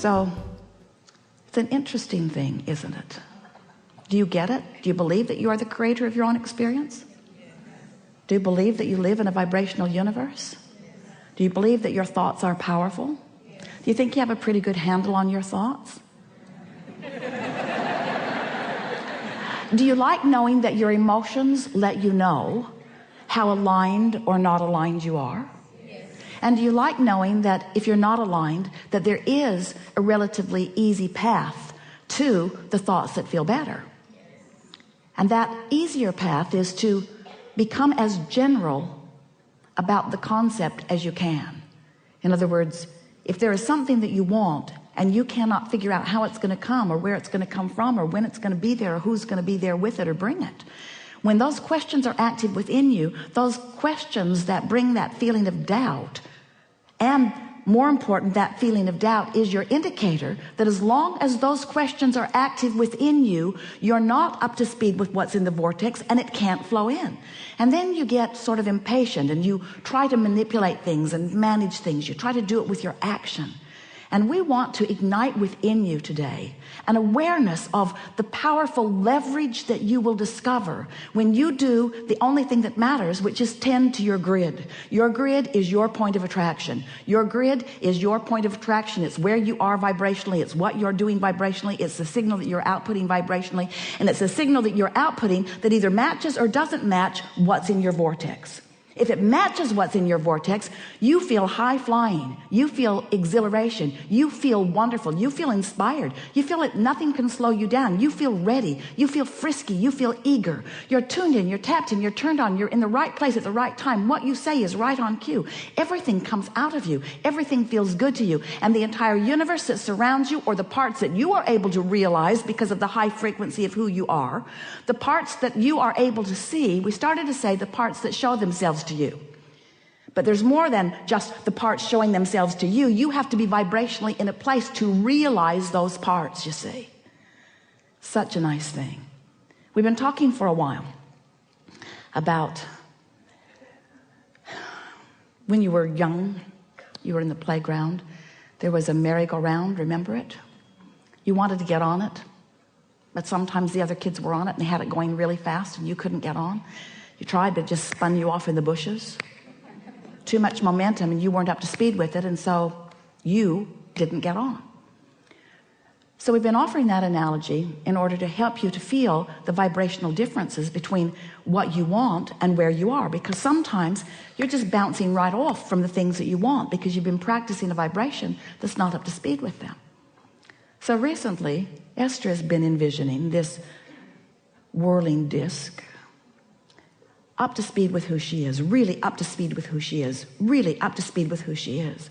So it's an interesting thing, isn't it? Do you get it? Do you believe that you are the creator of your own experience? Do you believe that you live in a vibrational universe? Do you believe that your thoughts are powerful? Do you think you have a pretty good handle on your thoughts? Do you like knowing that your emotions let you know how aligned or not aligned you are? And do you like knowing that if you're not aligned, that there is a relatively easy path to the thoughts that feel better? And that easier path is to become as general about the concept as you can. In other words, if there is something that you want and you cannot figure out how it's going to come or where it's going to come from or when it's going to be there or who's going to be there with it or bring it, when those questions are active within you, those questions that bring that feeling of doubt, and more important, that feeling of doubt is your indicator that as long as those questions are active within you, you're not up to speed with what's in the vortex and it can't flow in. And then you get sort of impatient and you try to manipulate things and manage things. You try to do it with your action. And we want to ignite within you today an awareness of the powerful leverage that you will discover when you do the only thing that matters, which is tend to your grid. Your grid is your point of attraction. Your grid is your point of attraction. It's where you are vibrationally. It's what you're doing vibrationally. It's the signal that you're outputting vibrationally. And it's a signal that you're outputting that either matches or doesn't match what's in your vortex. If it matches what's in your vortex, you feel high flying, you feel exhilaration, you feel wonderful, you feel inspired, you feel like nothing can slow you down, you feel ready, you feel frisky, you feel eager, you're tuned in, you're tapped in, you're turned on, you're in the right place at the right time. What you say is right on cue. Everything comes out of you, everything feels good to you, and the entire universe that surrounds you, or the parts that you are able to realize because of the high frequency of who you are, the parts that you are able to see, we started to say the parts that show themselves to you. But there's more than just the parts showing themselves to you. You have to be vibrationally in a place to realize those parts, you see. Such a nice thing. We've been talking for a while about when you were young, you were in the playground, there was a merry-go-round, remember it? You wanted to get on it, but sometimes the other kids were on it and they had it going really fast and you couldn't get on. You tried, but it just spun you off in the bushes. Too much momentum and you weren't up to speed with it, and so you didn't get on. So we've been offering that analogy in order to help you to feel the vibrational differences between what you want and where you are, because sometimes you're just bouncing right off from the things that you want because you've been practicing a vibration that's not up to speed with them. So recently Esther has been envisioning this whirling disc, up to speed with who she is, really up to speed with who she is, really up to speed with who she is.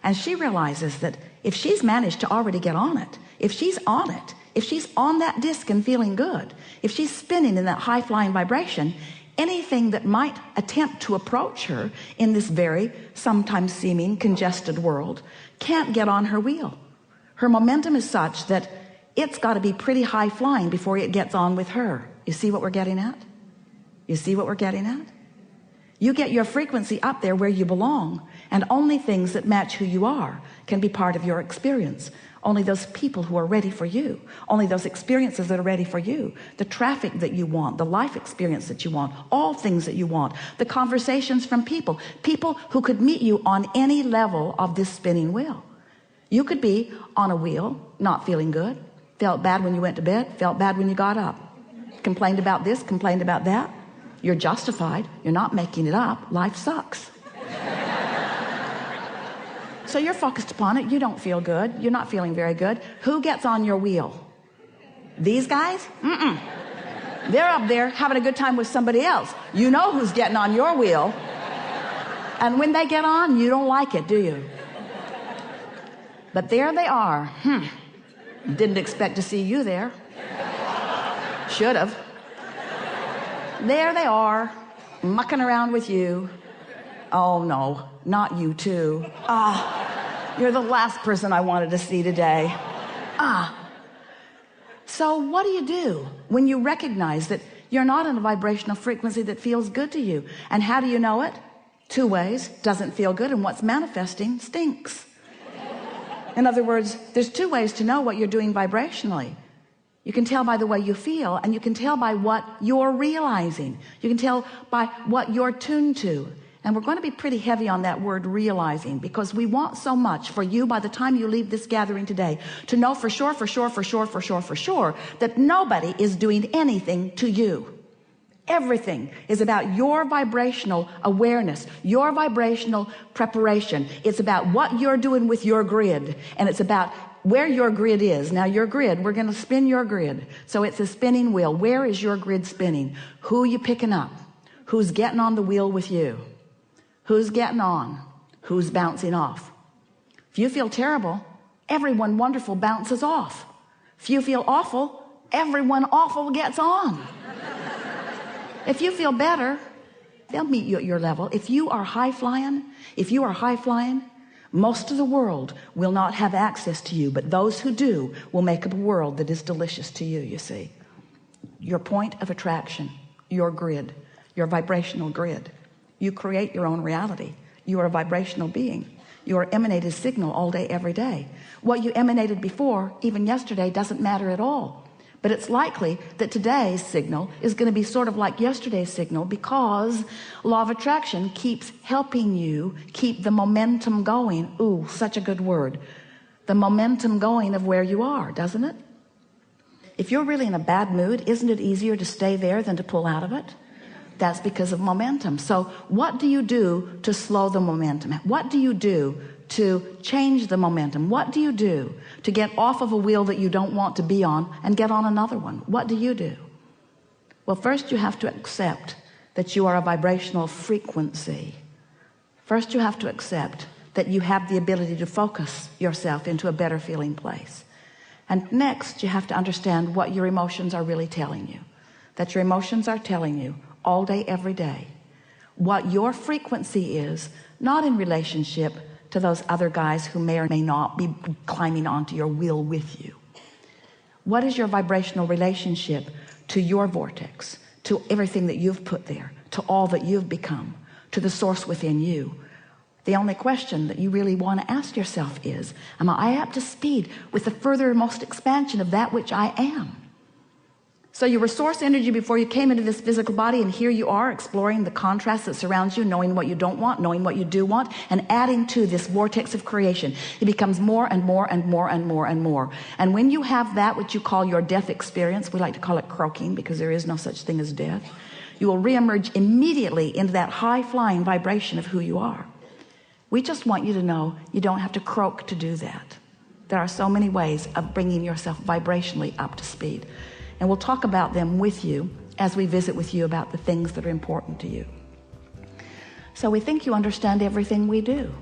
And she realizes that if she's managed to already get on it, if she's on it, if she's on that disc and feeling good, if she's spinning in that high flying vibration, anything that might attempt to approach her in this very sometimes seeming congested world can't get on her wheel. Her momentum is such that it's got to be pretty high flying before it gets on with her. You see what we're getting at? You see what we're getting at? You get your frequency up there where you belong, and only things that match who you are can be part of your experience. Only those people who are ready for you, only those experiences that are ready for you, the traffic that you want, the life experience that you want, all things that you want, the conversations from people who could meet you on any level of this spinning wheel. You could be on a wheel, not feeling good, felt bad when you went to bed, felt bad when you got up, complained about this, complained about that. You're justified. You're not making it up. Life sucks. So you're focused upon it. You don't feel good. You're not feeling very good. Who gets on your wheel? These guys? They're up there having a good time with somebody else. You know who's getting on your wheel. And when they get on, you don't like it, do you? But there they are. Didn't expect to see you there. Should have. There they are, mucking around with you. Oh no, not you too. You're the last person I wanted to see today. So what do you do when you recognize that you're not in a vibrational frequency that feels good to you? And how do you know it? Two ways. Doesn't feel good, and what's manifesting stinks. In other words, there's two ways to know what you're doing vibrationally. You can tell by the way you feel, and you can tell by what you're realizing. You can tell by what you're tuned to. And we're going to be pretty heavy on that word realizing, because we want so much for you by the time you leave this gathering today to know for sure that nobody is doing anything to you. Everything is about your vibrational awareness, your vibrational preparation. It's about what you're doing with your grid, and it's about where your grid is. Now your grid, we're going to spin your grid. So it's a spinning wheel. Where is your grid spinning? Who are you picking up? Who's getting on the wheel with you? Who's getting on? Who's bouncing off? If you feel terrible, everyone wonderful bounces off. If you feel awful, everyone awful gets on. If you feel better, they'll meet you at your level. If you are high flying, most of the world will not have access to you, but those who do will make up a world that is delicious to you, you see. Your point of attraction, your grid, your vibrational grid. You create your own reality. You are a vibrational being. You are emanated signal all day, every day. What you emanated before, even yesterday, doesn't matter at all. But it's likely that today's signal is going to be sort of like yesterday's signal, because law of attraction keeps helping you keep the momentum going. Ooh, such a good word. The momentum going of where you are, doesn't it? If you're really in a bad mood, isn't it easier to stay there than to pull out of it? That's because of momentum. So what do you do to slow the momentum? What do you do to change the momentum? What do you do to get off of a wheel that you don't want to be on and get on another one? What do you do? Well, first you have to accept that you are a vibrational frequency. First you have to accept that you have the ability to focus yourself into a better feeling place. And next you have to understand what your emotions are really telling you. That your emotions are telling you all day, every day, what your frequency is, not in relationship to those other guys who may or may not be climbing onto your wheel with you. What is your vibrational relationship to your vortex, to everything that you've put there, to all that you've become, to the source within you? The only question that you really want to ask yourself is, am I up to speed with the furthermost expansion of that which I am? So you were source energy before you came into this physical body, and here you are exploring the contrast that surrounds you, knowing what you don't want, knowing what you do want, and adding to this vortex of creation. It becomes more and more and more and more and more. And when you have that which you call your death experience, we like to call it croaking because there is no such thing as death, you will reemerge immediately into that high flying vibration of who you are. We just want you to know you don't have to croak to do that. There are so many ways of bringing yourself vibrationally up to speed. And we'll talk about them with you as we visit with you about the things that are important to you. So we think you understand everything we do.